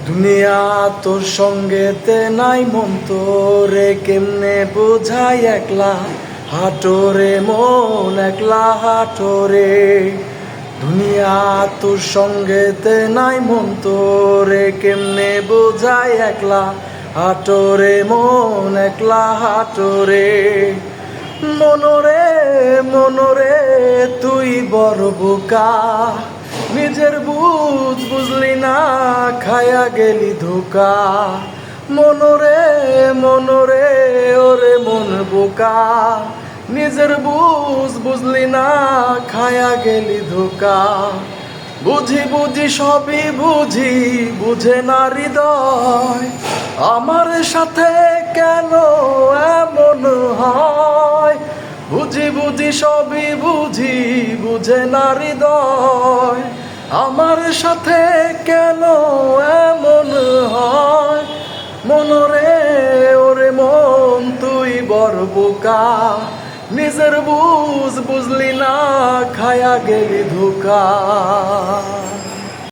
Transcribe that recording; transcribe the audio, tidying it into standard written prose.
দুনিয়া তোর সঙ্গেতে নাই মন তোরে কেমনে বোঝাই একলা হাটোরে মন একলা হাটোরে। দুনিয়া তোর সঙ্গেতে নাই মন তোরে কেমনে বোঝাই একলা হাটোরে মন একলা হাটোরে। মনরে মনরে তুই বড় বোকা, নিজের বুঝলি না খায়া গেলি ধোকা। মনরে মনরে ওরে মন বোকা, নিজের বুঝলি না খায়া গেলি ধোকা। বুঝি বুঝি সবই বুঝি, বুঝে না হৃদয় আমার সাথে কেন এমন হয়। বুঝি বুঝি সবই বুঝি, বুঝে না হৃদয় আমার সাথে কেন এমন হয়। মনরে ওরে মন তুই বড় বোকা, নিজের বুঝলি না খায়া গেলি ধোকা।